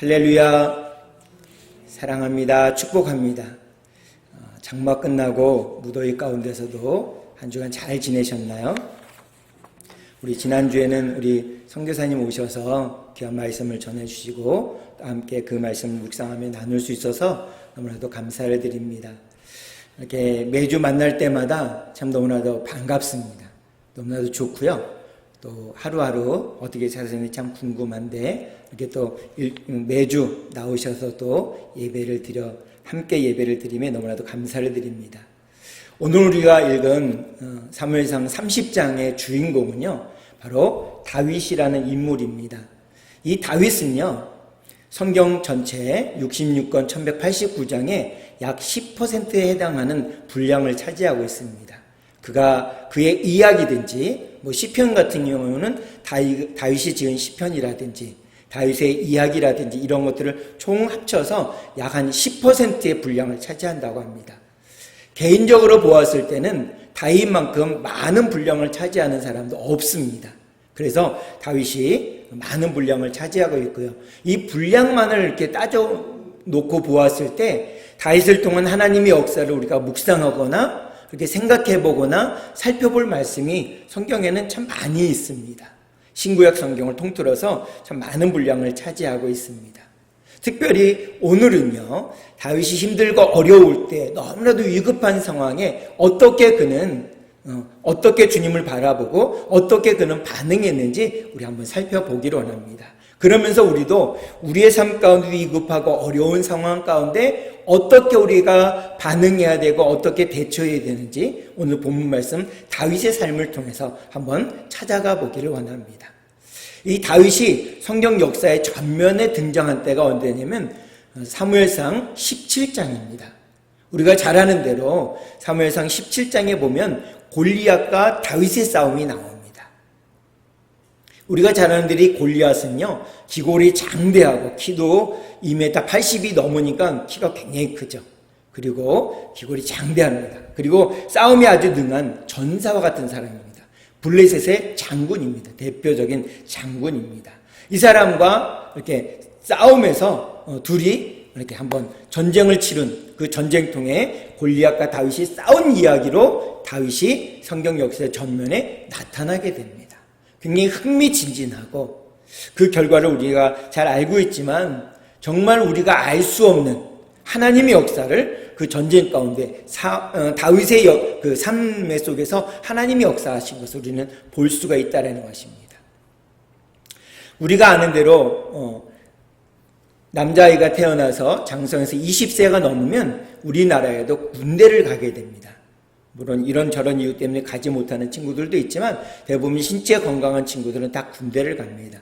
할렐루야. 사랑합니다. 축복합니다. 장마 끝나고 무더위 가운데서도 한 주간 잘 지내셨나요? 우리 지난주에는 우리 선교사님 오셔서 귀한 말씀을 전해주시고 또 함께 그 말씀을 묵상하며 나눌 수 있어서 너무나도 감사를 드립니다. 이렇게 매주 만날 때마다 참 너무나도 반갑습니다. 너무나도 좋고요. 또 하루하루 어떻게 사셨는지 참 궁금한데 이렇게 또 매주 나오셔서 또 함께 예배를 드리며 너무나도 감사를 드립니다. 오늘 우리가 읽은 사무엘상 30장의 주인공은요, 바로 다윗이라는 인물입니다. 이 다윗은요, 성경 전체 66권 1189장의 약 10%에 해당하는 분량을 차지하고 있습니다. 그의 이야기든지 시편 같은 경우는 다윗이 지은 시편이라든지 다윗의 이야기라든지 이런 것들을 총 합쳐서 약 한 10%의 분량을 차지한다고 합니다. 개인적으로 보았을 때는 다윗만큼 많은 분량을 차지하는 사람도 없습니다. 그래서 다윗이 많은 분량을 차지하고 있고요. 이 분량만을 이렇게 따져 놓고 보았을 때 다윗을 통한 하나님의 역사를 우리가 묵상하거나 그렇게 생각해 보거나 살펴볼 말씀이 성경에는 참 많이 있습니다. 신구약 성경을 통틀어서 참 많은 분량을 차지하고 있습니다. 특별히 오늘은요, 다윗이 힘들고 어려울 때 너무나도 위급한 상황에 어떻게 주님을 바라보고 어떻게 그는 반응했는지 우리 한번 살펴보기를 원합니다. 그러면서 우리도 우리의 삶 가운데 위급하고 어려운 상황 가운데 어떻게 우리가 반응해야 되고 어떻게 대처해야 되는지 오늘 본문 말씀 다윗의 삶을 통해서 한번 찾아가 보기를 원합니다. 이 다윗이 성경 역사의 전면에 등장한 때가 언제냐면 사무엘상 17장입니다. 우리가 잘 아는 대로 사무엘상 17장에 보면 골리앗과 다윗의 싸움이 나옵니다. 우리가 잘 아는 대로 이 골리앗은요, 기골이 장대하고 키도 2m 80이 넘으니까 키가 굉장히 크죠. 그리고 기골이 장대합니다. 그리고 싸움이 아주 능한 전사와 같은 사람입니다. 블레셋의 장군입니다. 대표적인 장군입니다. 이 사람과 이렇게 싸움에서 둘이 이렇게 한번 전쟁을 치른 그 전쟁통에 골리앗과 다윗이 싸운 이야기로 다윗이 성경 역사의 전면에 나타나게 됩니다. 굉장히 흥미진진하고 그 결과를 우리가 잘 알고 있지만 정말 우리가 알 수 없는 하나님의 역사를 그 전쟁 가운데 다윗의 그 삶의 속에서 하나님이 역사하신 것을 우리는 볼 수가 있다는 것입니다. 우리가 아는 대로 남자아이가 태어나서 장성해서 20세가 넘으면 우리나라에도 군대를 가게 됩니다. 물론 이런저런 이유 때문에 가지 못하는 친구들도 있지만 대부분 신체 건강한 친구들은 다 군대를 갑니다.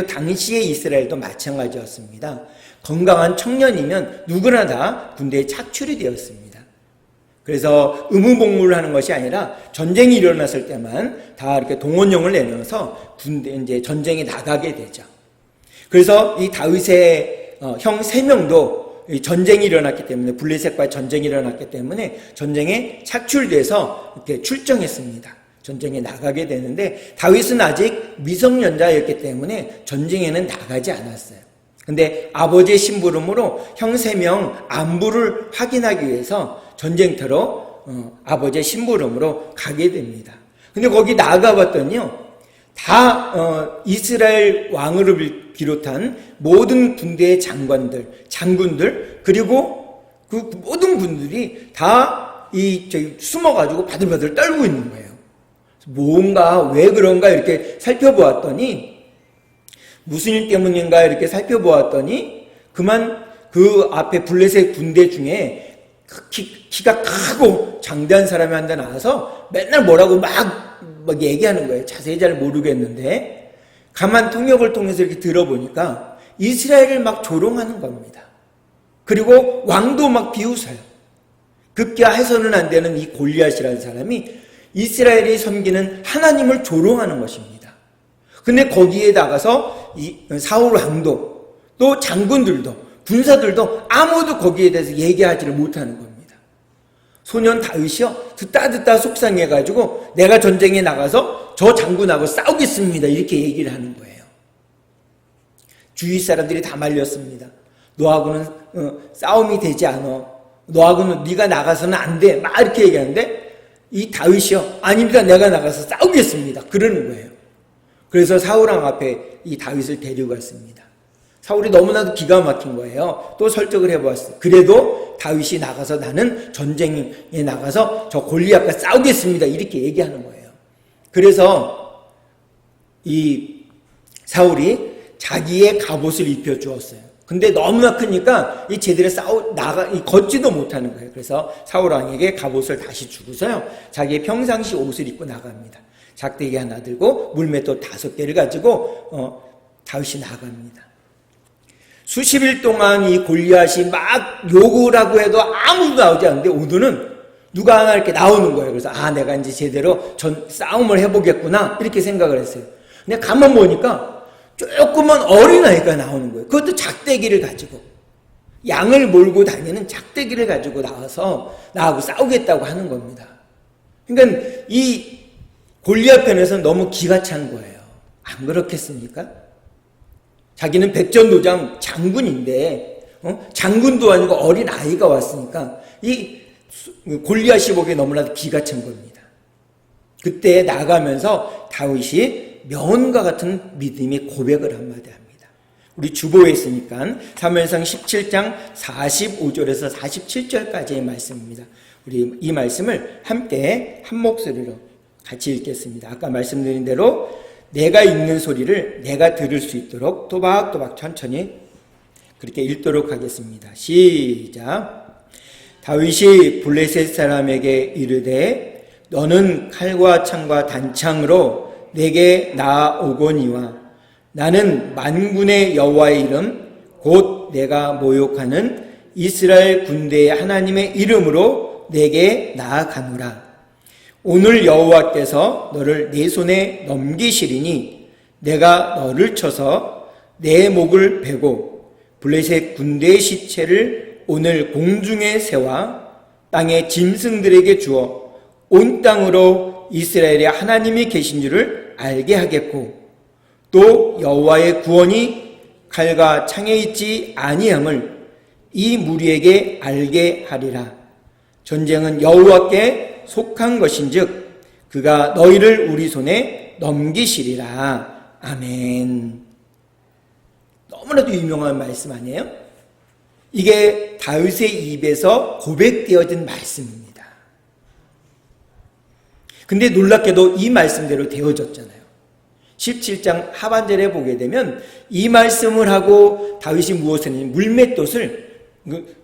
당시의 이스라엘도 마찬가지였습니다. 건강한 청년이면 누구나 다 군대에 착출이 되었습니다. 그래서 의무복무를 하는 것이 아니라 전쟁이 일어났을 때만 다 이렇게 동원령을 내려서 이제 전쟁에 나가게 되죠. 그래서 이 다윗의 형 3명도 전쟁이 일어났기 때문에 블레셋과 전쟁이 일어났기 때문에 전쟁에 착출돼서 이렇게 출정했습니다. 전쟁에 나가게 되는데 다윗은 아직 미성년자였기 때문에 전쟁에는 나가지 않았어요. 근데 아버지의 심부름으로 형 3명 안부를 확인하기 위해서 전쟁터로 아버지의 심부름으로 가게 됩니다. 근데 거기 나가봤더니요, 다 이스라엘 왕을 비롯한 모든 군대의 장군들 그리고 그 모든 분들이 다 숨어가지고 바들바들 떨고 있는 거예요. 뭔가 왜 그런가 이렇게 살펴보았더니 무슨 일 때문인가 이렇게 살펴보았더니 그만 그 앞에 블레셋 군대 중에 키가 크고 장대한 사람이 한 대 나와서 맨날 뭐라고 막 얘기하는 거예요. 자세히 잘 모르겠는데 가만 통역을 통해서 이렇게 들어보니까 이스라엘을 막 조롱하는 겁니다. 그리고 왕도 막 비웃어요. 급기야 해서는 안 되는 이 골리앗이라는 사람이 이스라엘이 섬기는 하나님을 조롱하는 것입니다. 근데 거기에 나가서 이 사울 왕도 또 장군들도 군사들도 아무도 거기에 대해서 얘기하지를 못하는 겁니다. 소년 다윗이요, 듣다 속상해가지고 내가 전쟁에 나가서 저 장군하고 싸우겠습니다 이렇게 얘기를 하는 거예요. 주위 사람들이 다 말렸습니다. 너하고는 싸움이 되지 않아. 너하고는 네가 나가서는 안 돼. 막 이렇게 얘기하는데 이 다윗이요. 아닙니다. 내가 나가서 싸우겠습니다. 그러는 거예요. 그래서 사울왕 앞에 이 다윗을 데리고 갔습니다. 사울이 너무나도 기가 막힌 거예요. 또 설득을 해보았어요. 그래도 다윗이 나가서 나는 전쟁에 나가서 저 골리앗과 싸우겠습니다. 이렇게 얘기하는 거예요. 그래서 이 사울이 자기의 갑옷을 입혀 주었어요. 근데 너무나 크니까 이 제대로 걷지도 못하는 거예요. 그래서 사울왕에게 갑옷을 다시 주고서요, 자기의 평상시 옷을 입고 나갑니다. 작대기 하나 들고 물맷돌 5개를 가지고 다윗이 나갑니다. 수십 일 동안 이 골리앗이 막 욕을 하고 해도 아무도 나오지 않는데 오늘은 누가 하나 이렇게 나오는 거예요. 그래서 내가 이제 제대로 싸움을 해보겠구나 이렇게 생각을 했어요. 근데 가만 보니까 조그만 어린아이가 나오는 거예요. 그것도 작대기를 가지고, 양을 몰고 다니는 작대기를 가지고 나와서 나하고 싸우겠다고 하는 겁니다. 그러니까 이 골리앗 편에서는 너무 기가 찬 거예요. 안 그렇겠습니까? 자기는 백전도장 장군인데 장군도 아니고 어린 아이가 왔으니까 이 골리앗이 보기에 너무나도 기가 찬 겁니다. 그때 나가면서 다윗이 명언과 같은 믿음의 고백을 한마디 합니다. 우리 주보에 있으니까 사무엘상 17장 45절에서 47절까지의 말씀입니다. 우리 이 말씀을 함께 한 목소리로 같이 읽겠습니다. 아까 말씀드린 대로 내가 읽는 소리를 내가 들을 수 있도록 또박또박 천천히 그렇게 읽도록 하겠습니다. 시작. 다윗이 블레셋 사람에게 이르되 너는 칼과 창과 단창으로 내게 나아오거니와 나는 만군의 여호와의 이름 곧 내가 모욕하는 이스라엘 군대의 하나님의 이름으로 내게 나아가노라. 오늘 여호와께서 너를 내 손에 넘기시리니 내가 너를 쳐서 내 목을 베고 블레셋 군대의 시체를 오늘 공중에 세워 땅의 짐승들에게 주어 온 땅으로 이스라엘의 하나님이 계신 줄을 알게 하겠고 또 여호와의 구원이 칼과 창에 있지 아니함을 이 무리에게 알게 하리라. 전쟁은 여호와께 속한 것인즉 그가 너희를 우리 손에 넘기시리라. 아멘. 너무나도 유명한 말씀 아니에요? 이게 다윗의 입에서 고백되어진 말씀입니다. 근데 놀랍게도 이 말씀대로 되어졌잖아요. 17장 하반절에 보게 되면 이 말씀을 하고 다윗이 무엇을 했냐면 물맷돌을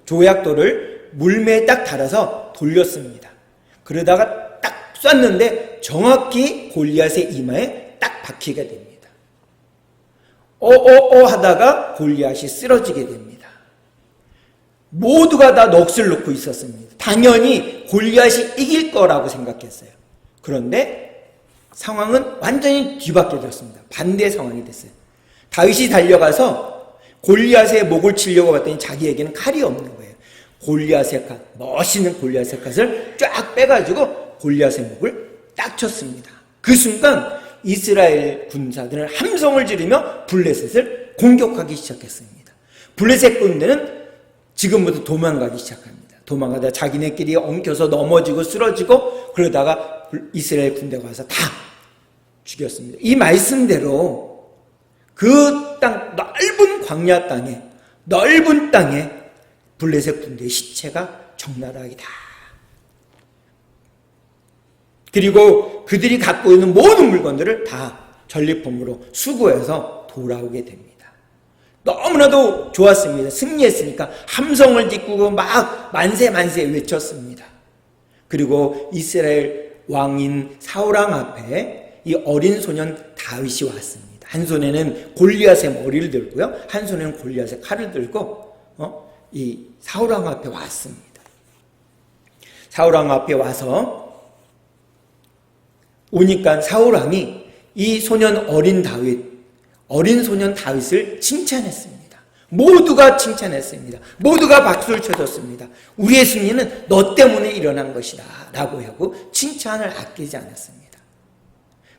조약돌을 물매에 딱 달아서 돌렸습니다. 그러다가 딱 쐈는데 정확히 골리앗의 이마에 딱 박히게 됩니다. 하다가 골리앗이 쓰러지게 됩니다. 모두가 다 넋을 놓고 있었습니다. 당연히 골리앗이 이길 거라고 생각했어요. 그런데 상황은 완전히 뒤바뀌어졌습니다. 반대 상황이 됐어요. 다윗이 달려가서 골리앗의 목을 치려고 봤더니 자기에게는 칼이 없는 거예요. 골리앗의 칼, 멋있는 골리앗의 칼을 쫙 빼가지고 골리앗의 목을 딱 쳤습니다. 그 순간 이스라엘 군사들은 함성을 지르며 블레셋을 공격하기 시작했습니다. 블레셋 군대는 지금부터 도망가기 시작합니다. 도망가다 자기네끼리 엉켜서 넘어지고 쓰러지고 그러다가 이스라엘 군대가 와서 다 죽였습니다. 이 말씀대로 그 땅, 넓은 광야 땅에, 넓은 땅에 블레셋 군대의 시체가 적나라하게 다. 그리고 그들이 갖고 있는 모든 물건들을 다 전리품으로 수거해서 돌아오게 됩니다. 너무나도 좋았습니다. 승리했으니까 함성을 짓고 막 만세 만세 외쳤습니다. 그리고 이스라엘 왕인 사울왕 앞에 이 어린 소년 다윗이 왔습니다. 한 손에는 골리앗의 머리를 들고요, 한 손에는 골리앗의 칼을 들고 이 사울왕 앞에 왔습니다. 사울왕 앞에 와서 오니까 사울왕이 이 소년 어린 소년 다윗을 칭찬했습니다. 모두가 칭찬했습니다. 모두가 박수를 쳐줬습니다. 우리의 승리는 너 때문에 일어난 것이다 라고 하고 칭찬을 아끼지 않았습니다.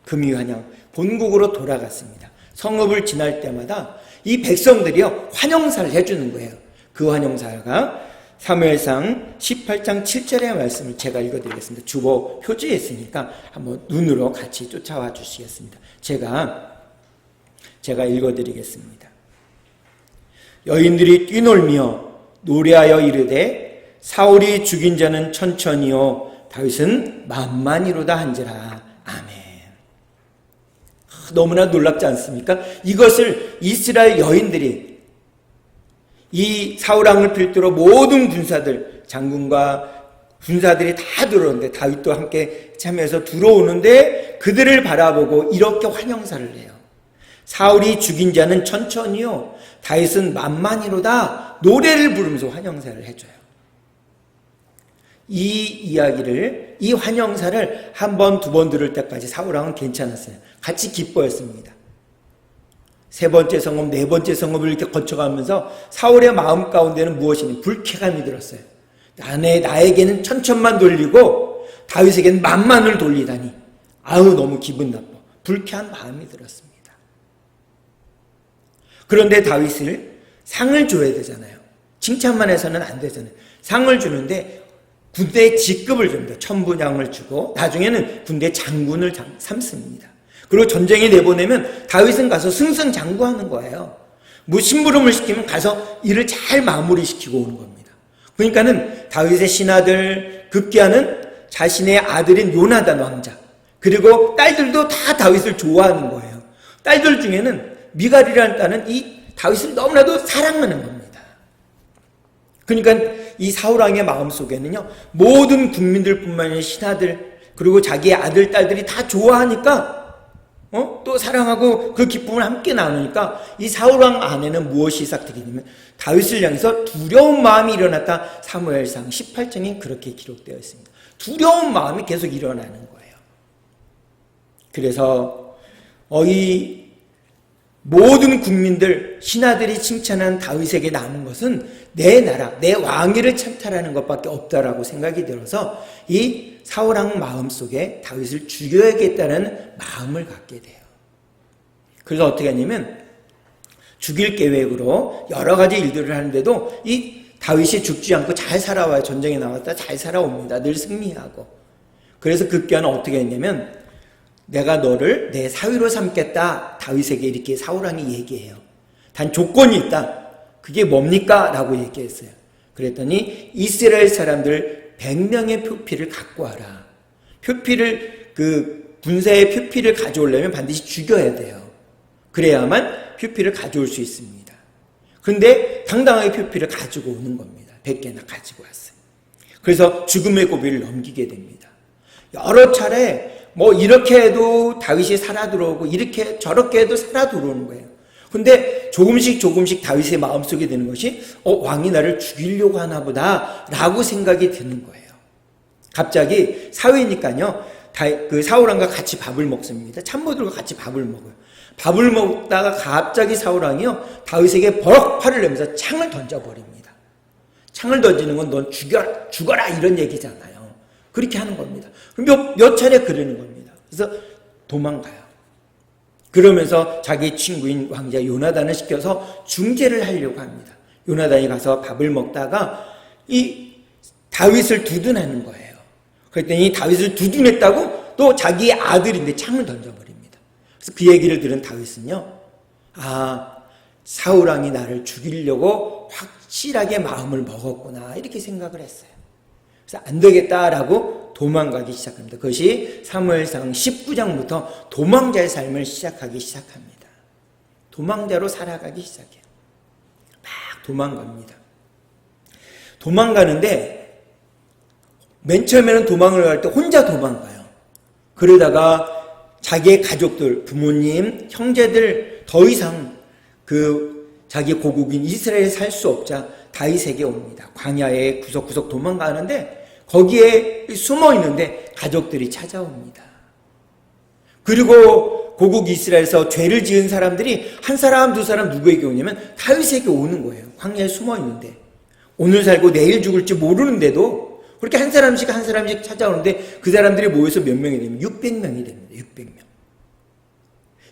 금유한양 본국으로 돌아갔습니다. 성읍을 지날 때마다 이 백성들이요 환영사를 해주는 거예요. 그 환영사가 사무엘상 18장 7절의 말씀을 제가 읽어드리겠습니다. 주보 표지에 있으니까 한번 눈으로 같이 쫓아와 주시겠습니다. 제가 읽어드리겠습니다. 여인들이 뛰놀며 노래하여 이르되 사울이 죽인 자는 천천히요 다윗은 만만히로다 한지라. 아멘. 너무나 놀랍지 않습니까? 이것을 이스라엘 여인들이 이 사울왕을 필두로 모든 군사들, 장군과 군사들이 다 들어오는데 다윗도 함께 참여해서 들어오는데 그들을 바라보고 이렇게 환영사를 해요. 사울이 죽인 자는 천천히요 다윗은 만만히로다 노래를 부르면서 환영사를 해줘요. 이 이야기를, 이 환영사를 한 번, 두 번 들을 때까지 사울왕은 괜찮았어요. 같이 기뻐했습니다. 세 번째 성읍, 네 번째 성읍을 이렇게 거쳐가면서 사울의 마음 가운데는 무엇이니? 불쾌감이 들었어요. 나에게는 천천만 돌리고 다윗에게는 만만을 돌리다니. 아우, 너무 기분 나빠. 불쾌한 마음이 들었습니다. 그런데 다윗을 상을 줘야 되잖아요. 칭찬만 해서는 안 되잖아요. 상을 주는데 군대에 직급을 줍니다. 천부장을 주고 나중에는 군대 장군을 삼습니다. 그리고 전쟁에 내보내면 다윗은 가서 승승장구하는 거예요. 뭐 심부름을 시키면 가서 일을 잘 마무리시키고 오는 겁니다. 그러니까는 다윗의 신하들, 급기야는 자신의 아들인 요나단 왕자, 그리고 딸들도 다 다윗을 좋아하는 거예요. 딸들 중에는 미갈이라는 딸은 이 다윗을 너무나도 사랑하는 겁니다. 그러니까 이 사울왕의 마음속에는요 모든 국민들뿐만 아니라 신하들 그리고 자기의 아들, 딸들이 다 좋아하니까 또 사랑하고 그 기쁨을 함께 나누니까 이 사울왕 안에는 무엇이 시작되냐면 다윗을 향해서 두려운 마음이 일어났다. 사무엘상 18장에 그렇게 기록되어 있습니다. 두려운 마음이 계속 일어나는 거예요. 그래서 이 모든 국민들, 신하들이 칭찬한 다윗에게 남은 것은 내 나라, 내 왕위를 찬탈하는 것밖에 없다라고 생각이 들어서 이 사울왕 마음속에 다윗을 죽여야겠다는 마음을 갖게 돼요. 그래서 어떻게 하냐면 죽일 계획으로 여러 가지 일들을 하는데도 이 다윗이 죽지 않고 잘 살아와요. 전쟁에 나왔다 잘 살아옵니다. 늘 승리하고. 그래서 급기야는 어떻게 했냐면 내가 너를 내 사위로 삼겠다. 다윗에게 이렇게 사울왕이 얘기해요. 단 조건이 있다. 그게 뭡니까? 라고 얘기했어요. 그랬더니 이스라엘 사람들 100명의 표피를 갖고 와라. 표피를, 군사의 표피를 가져오려면 반드시 죽여야 돼요. 그래야만 표피를 가져올 수 있습니다. 그런데 당당하게 표피를 가지고 오는 겁니다. 100개나 가지고 왔어요. 그래서 죽음의 고비를 넘기게 됩니다. 여러 차례 이렇게 해도 다윗이 살아 들어오고 이렇게 저렇게 해도 살아 들어오는 거예요. 근데 조금씩 다윗의 마음속에 드는 것이 왕이 나를 죽이려고 하나 보다 라고 생각이 드는 거예요. 갑자기 사위니까요 그 사울왕과 같이 밥을 먹습니다. 참모들과 같이 밥을 먹어요. 밥을 먹다가 갑자기 사울왕이요 다윗에게 버럭 화를 내면서 창을 던져버립니다. 창을 던지는 건 넌 죽어라 이런 얘기잖아요. 그렇게 하는 겁니다. 몇 차례 그러는 겁니다. 그래서 도망가요. 그러면서 자기 친구인 왕자 요나단을 시켜서 중재를 하려고 합니다. 요나단이 가서 밥을 먹다가 이 다윗을 두둔하는 거예요. 그랬더니 다윗을 두둔했다고 또 자기의 아들인데 창을 던져버립니다. 그래서 그 얘기를 들은 다윗은요, 사울왕이 나를 죽이려고 확실하게 마음을 먹었구나 이렇게 생각을 했어요. 그래서 안 되겠다라고 도망가기 시작합니다. 그것이 사무엘상 19장부터 도망자의 삶을 시작하기 시작합니다. 도망자로 살아가기 시작해요. 막 도망갑니다. 도망가는데 맨 처음에는 도망을 갈 때 혼자 도망가요. 그러다가 자기의 가족들, 부모님, 형제들 더 이상 자기 고국인 이스라엘에 살 수 없자 다윗에게 옵니다. 광야에 구석구석 도망가는데 거기에 숨어 있는데 가족들이 찾아옵니다. 그리고 고국 이스라엘에서 죄를 지은 사람들이 한 사람 두 사람 누구에게 오냐면 다윗에게 오는 거예요. 광야에 숨어 있는데 오늘 살고 내일 죽을지 모르는데도 그렇게 한 사람씩 찾아오는데 그 사람들이 모여서 몇 명이 되면 600명이 됩니다. 600명.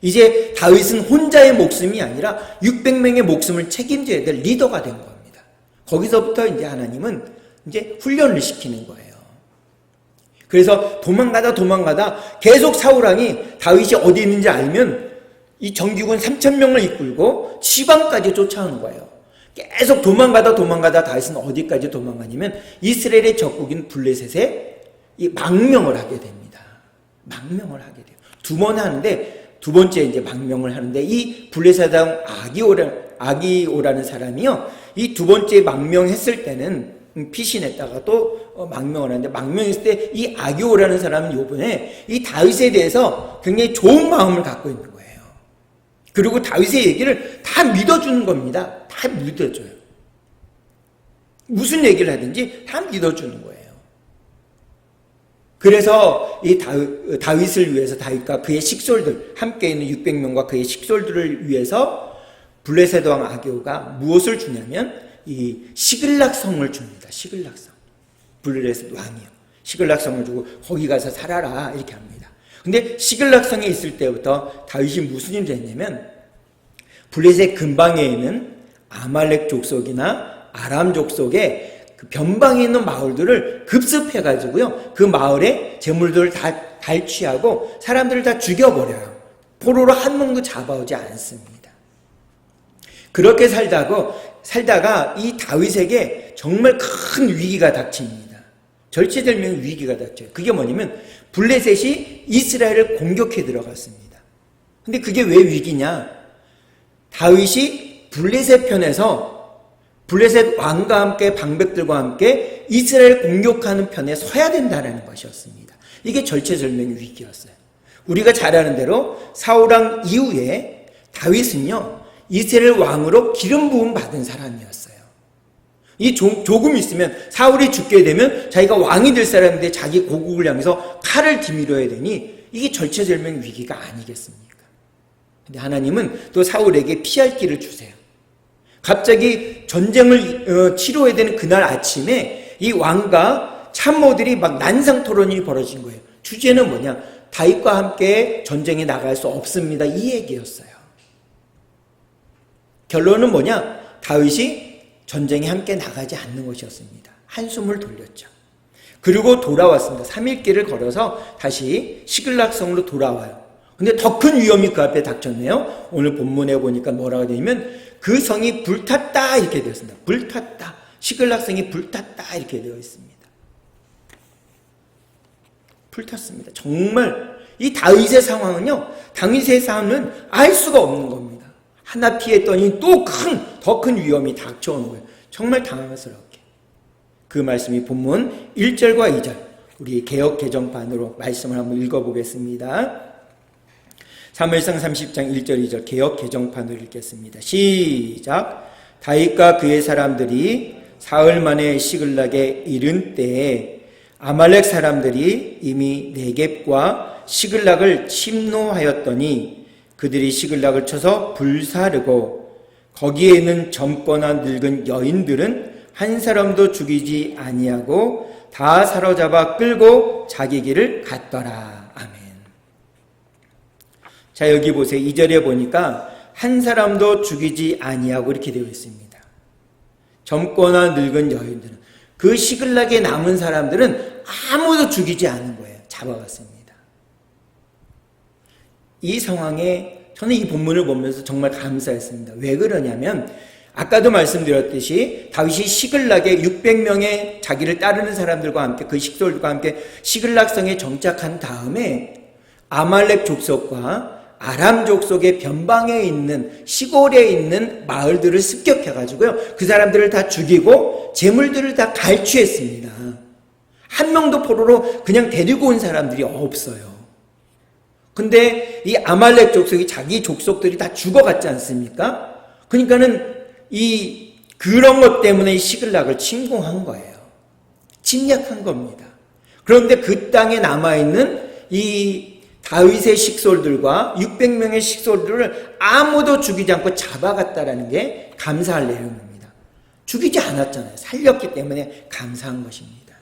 이제 다윗은 혼자의 목숨이 아니라 600명의 목숨을 책임져야 될 리더가 된 겁니다. 거기서부터 이제 하나님은 이제 훈련을 시키는 거예요. 그래서 도망가다 계속 사울왕이 다윗이 어디 있는지 알면 이 정규군 3,000명을 이끌고 지방까지 쫓아오는 거예요. 계속 도망가다 다윗은 어디까지 도망가냐면 이스라엘의 적국인 블레셋에 이 망명을 하게 됩니다. 망명을 하게 돼요. 두 번 하는데 두 번째 이제 망명을 하는데 이 블레셋 왕 아기오라는 사람이요. 이 두 번째 망명했을 때는 피신했다가 또 망명을 하는데 망명했을 때 이 아기오라는 사람은 요번에 이 다윗에 대해서 굉장히 좋은 마음을 갖고 있는 거예요. 그리고 다윗의 얘기를 다 믿어주는 겁니다. 다 믿어줘요. 무슨 얘기를 하든지 다 믿어주는 거예요. 그래서 이 다윗을 위해서 다윗과 그의 식솔들 함께 있는 600명과 그의 식솔들을 위해서 블레셋 왕 아기오가 무엇을 주냐면 이 시글락성을 줍니다. 시글락성. 블레셋 왕이요. 시글락성을 주고 거기 가서 살아라 이렇게 합니다. 근데 시글락성에 있을 때부터 다윗이 무슨 일을 했냐면 블레셋 근방에 있는 아말렉 족속이나 아람 족속의 그 변방에 있는 마을들을 급습해가지고요. 그 마을의 재물들을 다 달취하고 사람들을 다 죽여버려요. 포로로 한 놈도 잡아오지 않습니다. 그렇게 살다가 이 다윗에게 정말 큰 위기가 닥칩니다. 절체절명의 위기가 닥쳐요. 그게 뭐냐면 블레셋이 이스라엘을 공격해 들어갔습니다. 근데 그게 왜 위기냐? 다윗이 블레셋 편에서 블레셋 왕과 함께 방백들과 함께 이스라엘 공격하는 편에 서야 된다는 것이었습니다. 이게 절체절명의 위기였어요. 우리가 잘 아는 대로 사울왕 이후에 다윗은요 이스라엘 왕으로 기름 부음 받은 사람이었어요. 이 조금 있으면 사울이 죽게 되면 자기가 왕이 될 사람인데 자기 고국을 향해서 칼을 디밀어야 되니 이게 절체절명의 위기가 아니겠습니까? 근데 하나님은 또 사울에게 피할 길을 주세요. 갑자기 전쟁을 치러야 되는 그날 아침에 이 왕과 참모들이 막 난상 토론이 벌어진 거예요. 주제는 뭐냐? 다윗과 함께 전쟁에 나갈 수 없습니다. 이 얘기였어요. 결론은 뭐냐? 다윗이 전쟁에 함께 나가지 않는 것이었습니다. 한숨을 돌렸죠. 그리고 돌아왔습니다. 3일 길을 걸어서 다시 시글락성으로 돌아와요. 근데 더 큰 위험이 그 앞에 닥쳤네요. 오늘 본문에 보니까 뭐라고 되냐면 그 성이 불탔다 이렇게 되어 있습니다. 불탔다. 시글락성이 불탔다 이렇게 되어 있습니다. 불탔습니다. 정말 이 다윗의 상황은요. 다윗의 상황은 알 수가 없는 겁니다. 하나 피했더니 또 더 큰 위험이 닥쳐오는 거예요. 정말 당황스럽게. 그 말씀이 본문 1절과 2절 우리 개역 개정판으로 말씀을 한번 읽어보겠습니다. 사무엘상 30장 1절 2절 개역 개정판으로 읽겠습니다. 시작. 다윗과 그의 사람들이 사흘 만에 시글락에 이른 때에 아말렉 사람들이 이미 네겝과 시글락을 침노하였더니 그들이 시글락을 쳐서 불사르고 거기에 있는 젊거나 늙은 여인들은 한 사람도 죽이지 아니하고 다 사로잡아 끌고 자기 길을 갔더라. 아멘. 자, 여기 보세요. 2절에 보니까 한 사람도 죽이지 아니하고 이렇게 되어 있습니다. 젊거나 늙은 여인들은 그 시글락에 남은 사람들은 아무도 죽이지 않은 거예요. 잡아갔습니다. 이 상황에 저는 이 본문을 보면서 정말 감사했습니다. 왜 그러냐면 아까도 말씀드렸듯이 다윗이 시글락에 600명의 자기를 따르는 사람들과 함께 그 식솔들과 함께 시글락성에 정착한 다음에 아말렉 족속과 아람 족속의 변방에 있는 시골에 있는 마을들을 습격해가지고요. 그 사람들을 다 죽이고 재물들을 다 갈취했습니다. 한 명도 포로로 그냥 데리고 온 사람들이 없어요. 근데 이 아말렉 족속이 자기 족속들이 다 죽어갔지 않습니까? 그러니까는 그런 것 때문에 이 시글락을 침공한 거예요. 침략한 겁니다. 그런데 그 땅에 남아있는 이 다윗의 식솔들과 600명의 식솔들을 아무도 죽이지 않고 잡아갔다라는 게 감사할 내용입니다. 죽이지 않았잖아요. 살렸기 때문에 감사한 것입니다.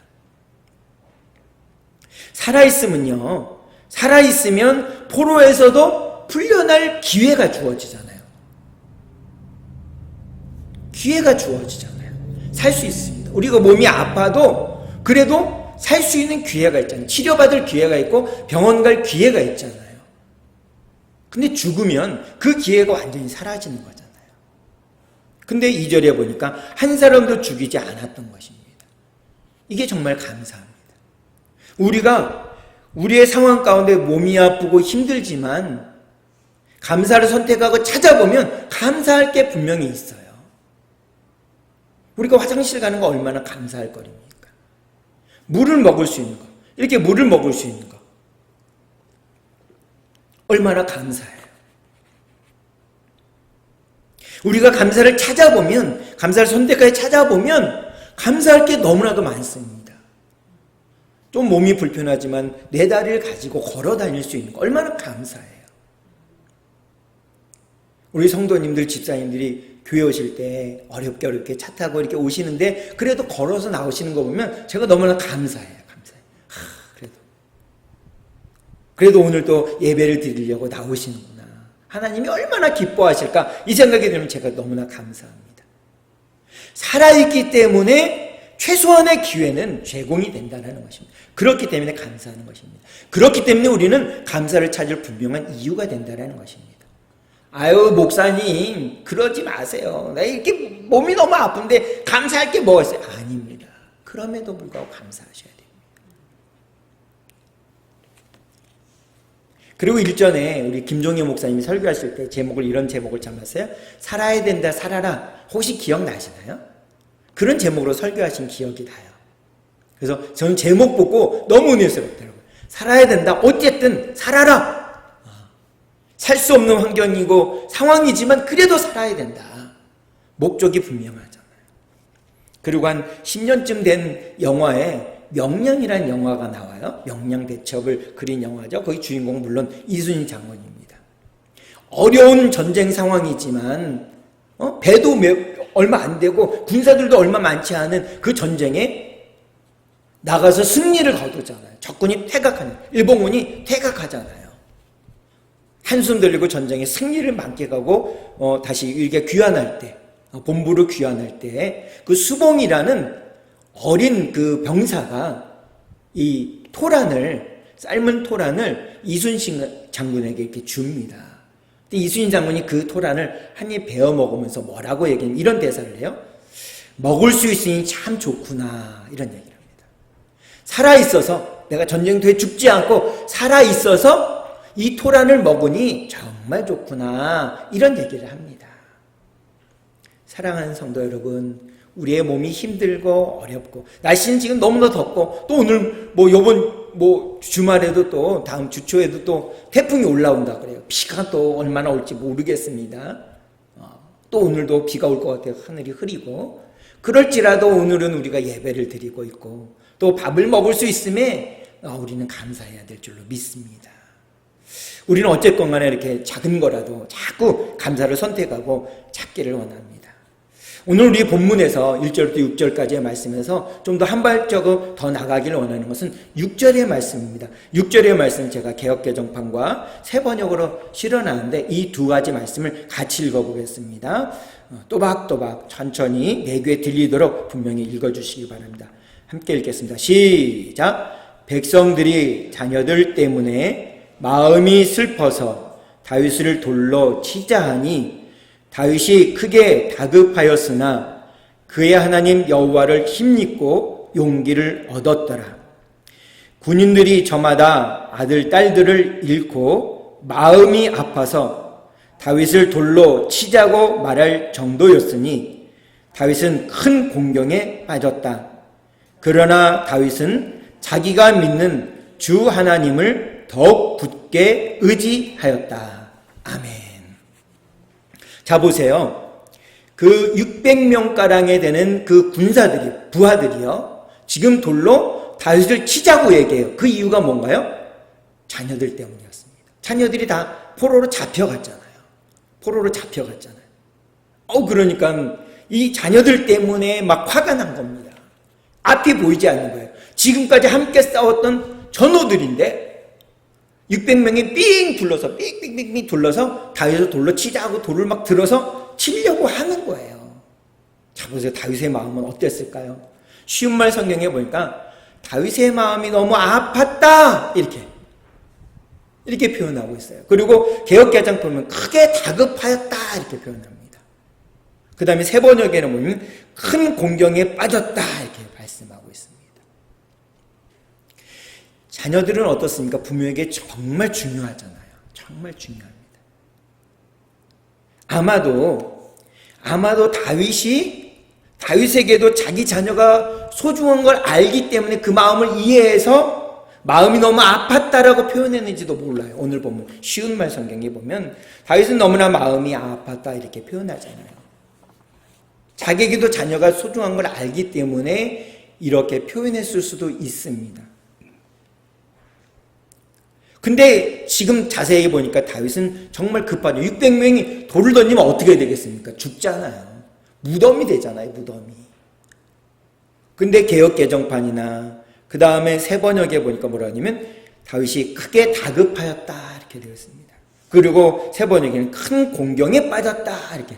살아있으면 포로에서도 훈련할 기회가 주어지잖아요. 기회가 주어지잖아요. 살 수 있습니다. 우리가 몸이 아파도 그래도 살 수 있는 기회가 있잖아요. 치료받을 기회가 있고 병원 갈 기회가 있잖아요. 근데 죽으면 그 기회가 완전히 사라지는 거잖아요. 근데 2절에 보니까 한 사람도 죽이지 않았던 것입니다. 이게 정말 감사합니다. 우리가 우리의 상황 가운데 몸이 아프고 힘들지만 감사를 선택하고 찾아보면 감사할 게 분명히 있어요. 우리가 화장실 가는 거 얼마나 감사할 거리입니까? 물을 먹을 수 있는 거, 이렇게 물을 먹을 수 있는 거 얼마나 감사해요. 우리가 감사를 찾아보면, 감사를 선택하여 찾아보면 감사할 게 너무나도 많습니다. 좀 몸이 불편하지만 내 다리를 가지고 걸어 다닐 수 있는 거 얼마나 감사해요. 우리 성도님들, 집사님들이 교회 오실 때 어렵게 차 타고 이렇게 오시는데 그래도 걸어서 나오시는 거 보면 제가 너무나 감사해요. 그래도 오늘 또 예배를 드리려고 나오시는구나. 하나님이 얼마나 기뻐하실까 이 생각이 들면 제가 너무나 감사합니다. 살아있기 때문에 최소한의 기회는 제공이 된다는 것입니다. 그렇기 때문에 감사하는 것입니다. 그렇기 때문에 우리는 감사를 찾을 분명한 이유가 된다는 것입니다. 아유 목사님 그러지 마세요. 나 이렇게 몸이 너무 아픈데 감사할 게 뭐가 있어요? 아닙니다. 그럼에도 불구하고 감사하셔야 됩니다. 그리고 일전에 우리 김종희 목사님이 설교하실 때 이런 제목을 잡았어요. 살아야 된다 살아라. 혹시 기억나시나요? 그런 제목으로 설교하신 기억이 나요. 그래서 저는 제목 보고 너무 은혜스럽더라고요. 살아야 된다. 어쨌든 살아라. 살 수 없는 환경이고 상황이지만 그래도 살아야 된다. 목적이 분명하잖아요. 그리고 한 10년쯤 된 영화에 명량이라는 영화가 나와요. 명량대첩을 그린 영화죠. 거기 주인공 물론 이순신 장군입니다. 어려운 전쟁 상황이지만 배도 얼마 안 되고 군사들도 얼마 많지 않은 그 전쟁에 나가서 승리를 거두잖아요. 적군이 퇴각하는, 일본군이 퇴각하잖아요. 한숨 돌리고 전쟁에 승리를 만끽하고 다시 이게 귀환할 때, 본부로 귀환할 때 그 수봉이라는 어린 그 병사가 이 삶은 토란을 이순신 장군에게 이렇게 줍니다. 근데 이순신 장군이 그 토란을 한 입 베어 먹으면서 뭐라고 얘기하냐면 이런 대사를 해요. 먹을 수 있으니 참 좋구나. 이런 얘기를 합니다. 살아있어서, 내가 전쟁터에 죽지 않고 살아있어서 이 토란을 먹으니 정말 좋구나. 이런 얘기를 합니다. 사랑하는 성도 여러분, 우리의 몸이 힘들고 어렵고 날씨는 지금 너무나 덥고 또 오늘 요번 주말에도 또 다음 주 초에도 또 태풍이 올라온다 그래요. 비가 또 얼마나 올지 모르겠습니다. 또 오늘도 비가 올 것 같아요. 하늘이 흐리고. 그럴지라도 오늘은 우리가 예배를 드리고 있고 또 밥을 먹을 수 있음에 우리는 감사해야 될 줄로 믿습니다. 우리는 어쨌건 간에 이렇게 작은 거라도 자꾸 감사를 선택하고 찾기를 원합니다. 오늘 우리 본문에서 1절부터 6절까지의 말씀에서 좀 더 한 발자국 더 나가기를 원하는 것은 6절의 말씀입니다. 6절의 말씀 제가 개역개정판과 새 번역으로 실어놨는데 이 두 가지 말씀을 같이 읽어보겠습니다. 또박또박 천천히 내 귀에 들리도록 분명히 읽어주시기 바랍니다. 함께 읽겠습니다. 시작! 백성들이 자녀들 때문에 마음이 슬퍼서 다윗을 돌로 치자 하니 다윗이 크게 다급하였으나 그의 하나님 여호와를 힘입고 용기를 얻었더라. 군인들이 저마다 아들 딸들을 잃고 마음이 아파서 다윗을 돌로 치자고 말할 정도였으니 다윗은 큰 공경에 빠졌다. 그러나 다윗은 자기가 믿는 주 하나님을 더욱 굳게 의지하였다. 아멘. 자 보세요. 그 600명가량에 되는 그 군사들이, 부하들이요, 지금 돌로 다윗을 치자고 얘기해요. 그 이유가 뭔가요? 자녀들 때문이었습니다. 자녀들이 다 포로로 잡혀갔잖아요. 그러니까 이 자녀들 때문에 막 화가 난 겁니다. 앞이 보이지 않는 거예요. 지금까지 함께 싸웠던 전우들인데 600명이 삥 둘러서 삥삥삥삥 둘러서 다윗을 돌로 치자 하고 돌을 막 들어서 치려고 하는 거예요. 자, 보세요. 다윗의 마음은 어땠을까요? 쉬운 말 성경에 보니까 다윗의 마음이 너무 아팠다 이렇게 표현하고 있어요. 그리고 개역개정 보면 크게 다급하였다 이렇게 표현합니다. 그 다음에 세 번역에는 보면 큰 공경에 빠졌다 이렇게 말씀하고 있습니다. 자녀들은 어떻습니까? 부모에게 정말 중요하잖아요. 정말 중요합니다. 아마도 다윗에게도 자기 자녀가 소중한 걸 알기 때문에 그 마음을 이해해서 마음이 너무 아팠다라고 표현했는지도 몰라요. 오늘 보면 쉬운 말 성경에 보면 다윗은 너무나 마음이 아팠다 이렇게 표현하잖아요. 자기에게도 자녀가 소중한 걸 알기 때문에 이렇게 표현했을 수도 있습니다. 근데 지금 자세히 보니까 다윗은 정말 급하죠. 600명이 돌을 던지면 어떻게 되겠습니까? 죽잖아요. 무덤이 되잖아요. 무덤이. 근데 개역개정판이나 그 다음에 세 번역에 보니까 뭐라 하냐면 다윗이 크게 다급하였다 이렇게 되어 있습니다. 그리고 세 번역에는 큰 공경에 빠졌다 이렇게.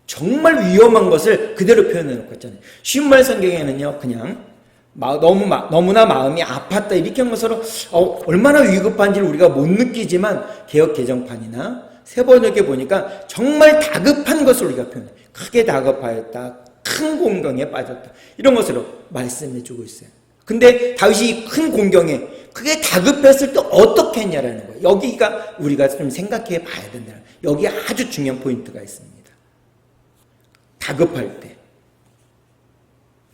정말 위험한 것을 그대로 표현해 놓고 있잖아요. 쉬운 말 성경에는요 그냥 너무나 마음이 아팠다 이렇게 한 것으로 얼마나 위급한지를 우리가 못 느끼지만 개역개정판이나 세 번역에 보니까 정말 다급한 것을 우리가 표현해요. 크게 다급하였다, 큰 공경에 빠졌다 이런 것으로 말씀해 주고 있어요. 근데 다윗이 큰 공경에 크게 다급했을 때 어떻게 했냐라는 거예요. 여기가 우리가 좀 생각해 봐야 된다. 여기 아주 중요한 포인트가 있습니다. 다급할 때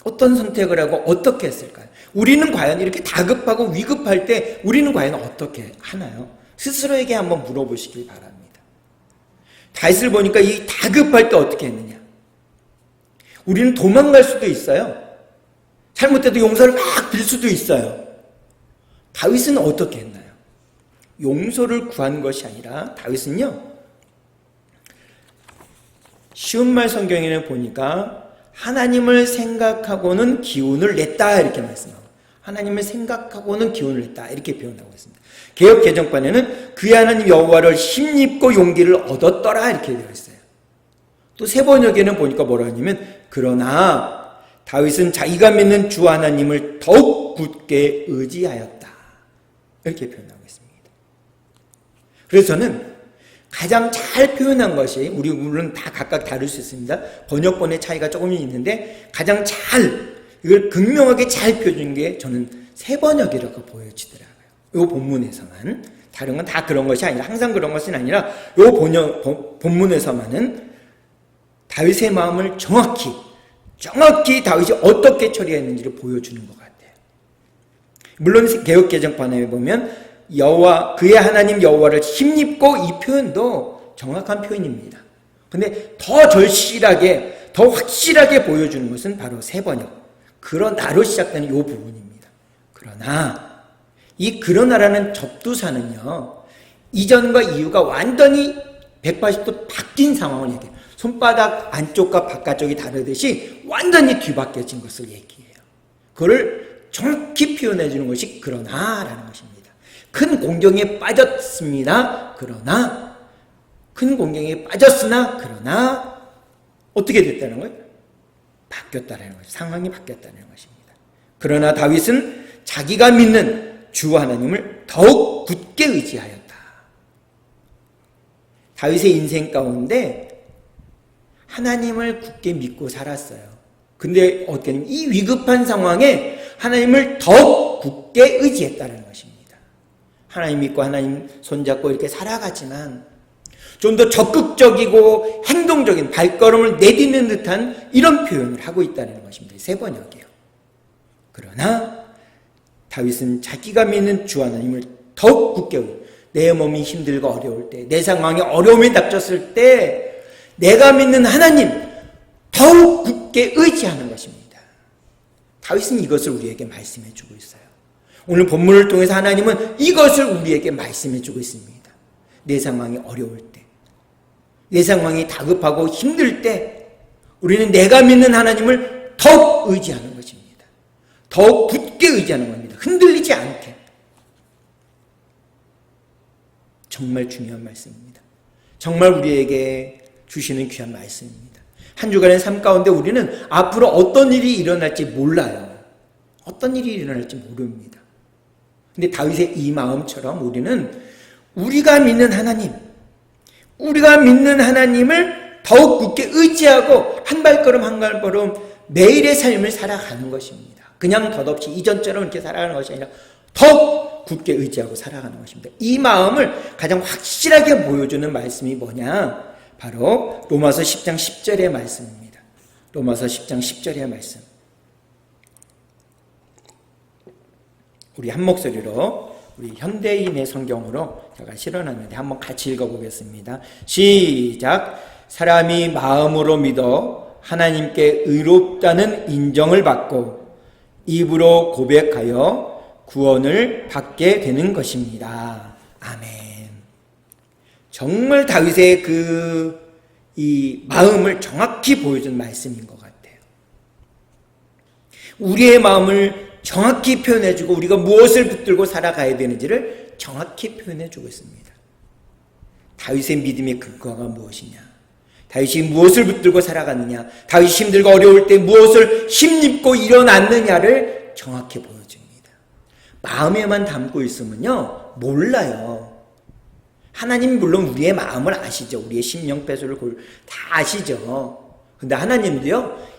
어떤 선택을 하고 어떻게 했을까요? 우리는 과연 이렇게 다급하고 위급할 때 우리는 과연 어떻게 하나요? 스스로에게 한번 물어보시길 바랍니다. 다윗을 보니까 이 다급할 때 어떻게 했느냐? 우리는 도망갈 수도 있어요. 잘못해도 용서를 막 빌 수도 있어요. 다윗은 어떻게 했나요? 용서를 구한 것이 아니라 다윗은요 쉬운 말 성경에는 보니까 하나님을 생각하고는 기운을 냈다 이렇게 말씀하고 하나님을 생각하고는 기운을 냈다 이렇게 표현하고 있습니다. 개역 개정판에는 그의 하나님 여호와를 힘입고 용기를 얻었더라 이렇게 되어 있어요. 또 세 번역에는 보니까 뭐라 하냐면 그러나 다윗은 자기가 믿는 주 하나님을 더욱 굳게 의지하였다 이렇게 표현하고 있습니다. 그래서 저는 가장 잘 표현한 것이 우리 물론 다 각각 다를 수 있습니다. 번역본의 차이가 조금 있는데 가장 잘 이걸 극명하게 잘 표현한 게 저는 세 번역이라고 보여지더라고요. 이 본문에서만 다른 건 다 그런 것이 아니라 항상 그런 것은 아니라 이 본문에서만은 다윗의 마음을 정확히 다윗이 어떻게 처리했는지를 보여주는 것 같아요. 물론 개역개정판에 보면 여호와 그의 하나님 여호와를 힘입고 이 표현도 정확한 표현입니다. 근데 더 절실하게 더 확실하게 보여주는 것은 바로 세 번역 그러나로 시작되는 이 부분입니다. 그러나 이 그러나라는 접두사는요 이전과 이후가 완전히 180도 바뀐 상황을 얘기해요. 손바닥 안쪽과 바깥쪽이 다르듯이 완전히 뒤바뀌어진 것을 얘기해요. 그걸 정확히 표현해 주는 것이 그러나라는 것입니다. 큰 공경에 빠졌습니다. 그러나 큰 공경에 빠졌으나 그러나 어떻게 됐다는 거예요? 바뀌었다는 거죠. 상황이 바뀌었다는 것입니다. 그러나 다윗은 자기가 믿는 주 하나님을 더욱 굳게 의지하였다. 다윗의 인생 가운데 하나님을 굳게 믿고 살았어요. 근데 어떻게 하냐면 이 위급한 상황에 하나님을 더욱 굳게 의지했다는 것입니다. 하나님 믿고 하나님 손잡고 이렇게 살아가지만 좀 더 적극적이고 행동적인 발걸음을 내딛는 듯한 이런 표현을 하고 있다는 것입니다. 세 번역이에요. 그러나 다윗은 자기가 믿는 주 하나님을 더욱 굳게 내 몸이 힘들고 어려울 때 내 상황에 어려움이 닥쳤을 때 내가 믿는 하나님 더욱 굳게 의지하는 것입니다. 다윗은 이것을 우리에게 말씀해 주고 있어요. 오늘 본문을 통해서 하나님은 이것을 우리에게 말씀해 주고 있습니다. 내 상황이 어려울 때, 내 상황이 다급하고 힘들 때 우리는 내가 믿는 하나님을 더욱 의지하는 것입니다. 더욱 굳게 의지하는 겁니다. 흔들리지 않게. 정말 중요한 말씀입니다. 정말 우리에게 주시는 귀한 말씀입니다. 한 주간의 삶 가운데 우리는 앞으로 어떤 일이 일어날지 몰라요. 어떤 일이 일어날지 모릅니다. 근데 다윗의 이 마음처럼 우리는 우리가 믿는 하나님을 더욱 굳게 의지하고 한 발걸음 한 발걸음 매일의 삶을 살아가는 것입니다. 그냥 덧없이 이전처럼 이렇게 살아가는 것이 아니라 더욱 굳게 의지하고 살아가는 것입니다. 이 마음을 가장 확실하게 보여주는 말씀이 뭐냐? 바로 로마서 10장 10절의 말씀입니다. 로마서 10장 10절의 말씀. 우리 한 목소리로 우리 현대인의 성경으로 제가 실어놨는데 한번 같이 읽어보겠습니다. 시작. 사람이 마음으로 믿어 하나님께 의롭다는 인정을 받고 입으로 고백하여 구원을 받게 되는 것입니다. 아멘. 정말 다윗의 이 마음을 정확히 보여준 말씀인 것 같아요. 우리의 마음을 정확히 표현해주고 우리가 무엇을 붙들고 살아가야 되는지를 정확히 표현해주고 있습니다. 다윗의 믿음의 근거가 무엇이냐? 다윗이 무엇을 붙들고 살아갔느냐? 다윗이 힘들고 어려울 때 무엇을 힘입고 일어났느냐를 정확히 보여줍니다. 마음에만 담고 있으면요, 몰라요. 하나님 물론 우리의 마음을 아시죠. 우리의 심령 패소를 다 아시죠. 근데 하나님도요,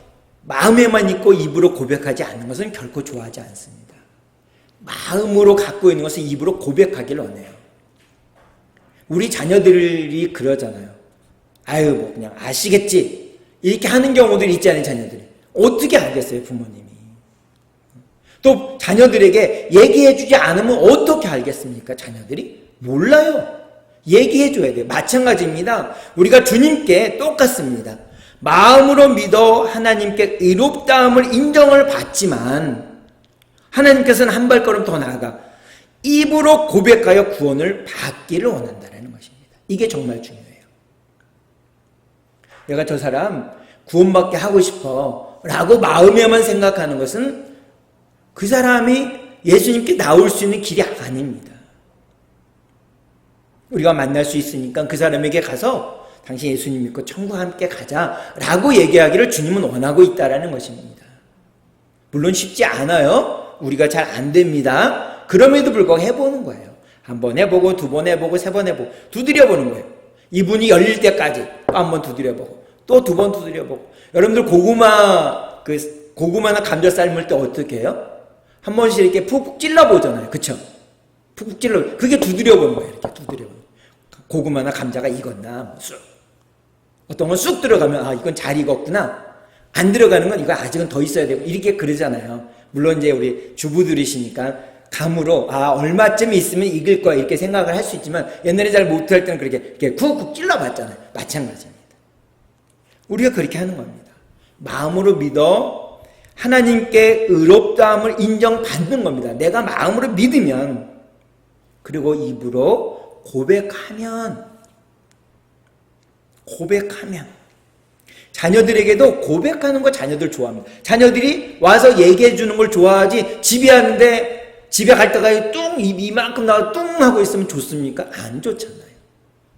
마음에만 있고 입으로 고백하지 않는 것은 결코 좋아하지 않습니다. 마음으로 갖고 있는 것을 입으로 고백하길 원해요. 우리 자녀들이 그러잖아요. 아유, 뭐 그냥 아시겠지. 이렇게 하는 경우들이 있잖아요, 자녀들이. 어떻게 알겠어요, 부모님이. 또 자녀들에게 얘기해주지 않으면 어떻게 알겠습니까, 자녀들이? 몰라요. 얘기해줘야 돼요. 마찬가지입니다. 우리가 주님께 똑같습니다. 마음으로 믿어 하나님께 의롭다함을 인정을 받지만 하나님께서는 한 발걸음 더 나아가 입으로 고백하여 구원을 받기를 원한다는 것입니다. 이게 정말 중요해요. 내가 저 사람 구원받게 하고 싶어 라고 마음에만 생각하는 것은 그 사람이 예수님께 나올 수 있는 길이 아닙니다. 우리가 만날 수 있으니까 그 사람에게 가서 당신 예수님 믿고 천국 함께 가자라고 얘기하기를 주님은 원하고 있다라는 것입니다. 물론 쉽지 않아요. 우리가 잘 안 됩니다. 그럼에도 불구하고 해보는 거예요. 한 번 해보고 두 번 해보고 세 번 해보고 두드려보는 거예요. 이분이 열릴 때까지 또 한 번 두드려보고 또 두 번 두드려보고. 여러분들 고구마나 감자 삶을 때 어떻게 해요? 한 번씩 이렇게 푹푹 찔러보잖아요. 그쵸? 푹푹 찔러. 그게 두드려보는 거예요. 이렇게 두드려보는. 고구마나 감자가 익었나 쑥. 어떤 건 쑥 들어가면 아 이건 잘 익었구나. 안 들어가는 건 이거 아직은 더 있어야 되고 이렇게 그러잖아요. 물론 이제 우리 주부들이시니까 감으로 아 얼마쯤 있으면 익을 거야 이렇게 생각을 할 수 있지만 옛날에 잘 못할 때는 그렇게 이렇게 쿡쿡 찔러봤잖아요. 마찬가지입니다. 우리가 그렇게 하는 겁니다. 마음으로 믿어 하나님께 의롭다함을 인정받는 겁니다. 내가 마음으로 믿으면 그리고 입으로 고백하면 자녀들에게도 고백하는 거 자녀들 좋아합니다. 자녀들이 와서 얘기해 주는 걸 좋아하지 집에 왔는데 집에 갈 때가 뚱 이만큼 나와 뚱 하고 있으면 좋습니까? 안 좋잖아요.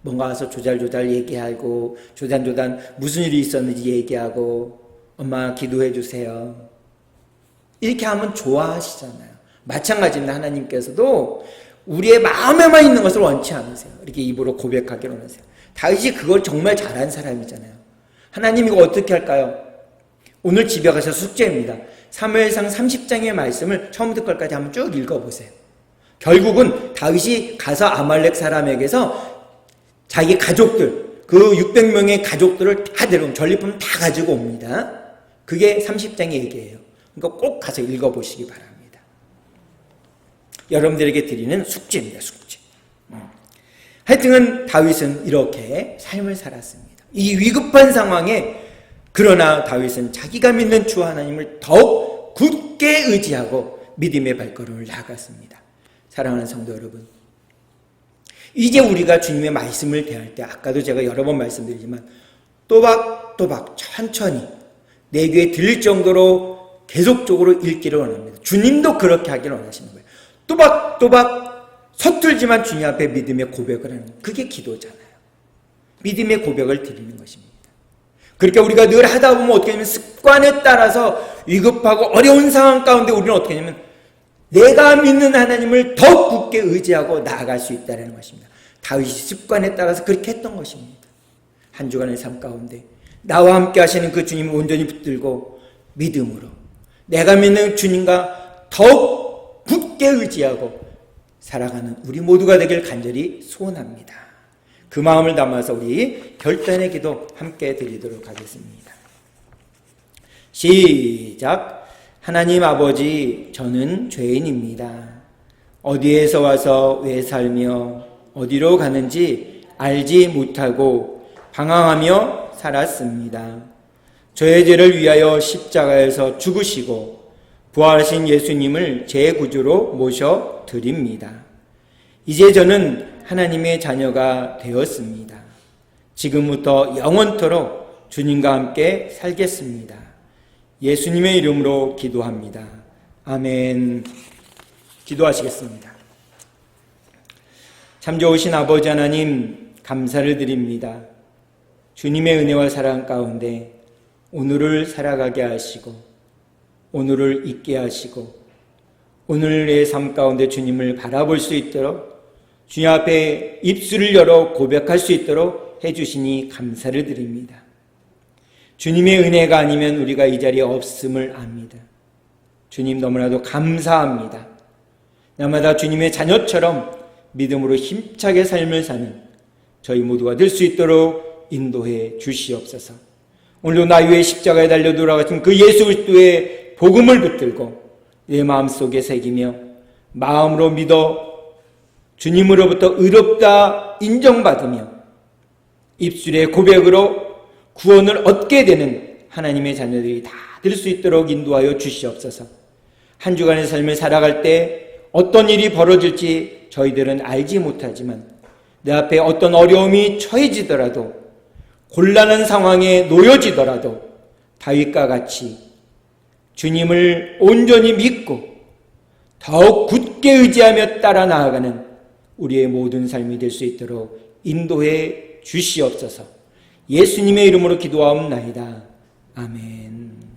뭔가 와서 조잘조잘 얘기하고 조단조단 무슨 일이 있었는지 얘기하고 엄마 기도해 주세요. 이렇게 하면 좋아하시잖아요. 마찬가지입니다. 하나님께서도 우리의 마음에만 있는 것을 원치 않으세요. 이렇게 입으로 고백하기를 원하세요. 다윗이 그걸 정말 잘한 사람이잖아요. 하나님 이거 어떻게 할까요? 오늘 집에 가셔서 숙제입니다. 사무엘상 30장의 말씀을 처음부터 끝까지 한번 쭉 읽어보세요. 결국은 다윗이 가서 아말렉 사람에게서 자기 가족들, 그 600명의 가족들을 다 데려오면 전리품 다 가지고 옵니다. 그게 30장의 얘기예요. 그러니까 꼭 가서 읽어보시기 바랍니다. 여러분들에게 드리는 숙제입니다. 숙제. 하여튼 다윗은 이렇게 삶을 살았습니다. 이 위급한 상황에 그러나 다윗은 자기가 믿는 주 하나님을 더욱 굳게 의지하고 믿음의 발걸음을 나아갔습니다. 사랑하는 성도 여러분, 이제 우리가 주님의 말씀을 대할 때 아까도 제가 여러 번 말씀드리지만 또박또박 천천히 내 귀에 들릴 정도로 계속적으로 읽기를 원합니다. 주님도 그렇게 하기를 원하시는 거예요. 또박또박 서툴지만 주님 앞에 믿음의 고백을 하는 그게 기도잖아요. 믿음의 고백을 드리는 것입니다. 그러니까 우리가 늘 하다 보면 어떻게 하냐면 습관에 따라서 위급하고 어려운 상황 가운데 우리는 어떻게 하냐면 내가 믿는 하나님을 더 굳게 의지하고 나아갈 수 있다는 것입니다. 다윗이 습관에 따라서 그렇게 했던 것입니다. 한 주간의 삶 가운데 나와 함께 하시는 그 주님을 온전히 붙들고 믿음으로 내가 믿는 주님과 더욱 굳게 의지하고 살아가는 우리 모두가 되길 간절히 소원합니다. 그 마음을 담아서 우리 결단의 기도 함께 드리도록 하겠습니다. 시작. 하나님 아버지, 저는 죄인입니다. 어디에서 와서 왜 살며 어디로 가는지 알지 못하고 방황하며 살았습니다. 저의 죄를 위하여 십자가에서 죽으시고 부활하신 예수님을 제 구주로 모셔드립니다. 이제 저는 하나님의 자녀가 되었습니다. 지금부터 영원토록 주님과 함께 살겠습니다. 예수님의 이름으로 기도합니다. 아멘. 기도하시겠습니다. 참 좋으신 아버지 하나님, 감사를 드립니다. 주님의 은혜와 사랑 가운데 오늘을 살아가게 하시고 오늘을 있게 하시고 오늘의 삶 가운데 주님을 바라볼 수 있도록 주님 앞에 입술을 열어 고백할 수 있도록 해주시니 감사를 드립니다. 주님의 은혜가 아니면 우리가 이 자리에 없음을 압니다. 주님 너무나도 감사합니다. 날마다 주님의 자녀처럼 믿음으로 힘차게 삶을 사는 저희 모두가 될 수 있도록 인도해 주시옵소서. 오늘도 나 위에 십자가에 달려 돌아가신 그 예수 그리스도의 복음을 붙들고 내 마음속에 새기며 마음으로 믿어 주님으로부터 의롭다 인정받으며 입술의 고백으로 구원을 얻게 되는 하나님의 자녀들이 다 될 수 있도록 인도하여 주시옵소서. 한 주간의 삶을 살아갈 때 어떤 일이 벌어질지 저희들은 알지 못하지만 내 앞에 어떤 어려움이 처해지더라도 곤란한 상황에 놓여지더라도 다윗과 같이 주님을 온전히 믿고 더욱 굳게 의지하며 따라 나아가는 우리의 모든 삶이 될 수 있도록 인도해 주시옵소서. 예수님의 이름으로 기도하옵나이다. 아멘.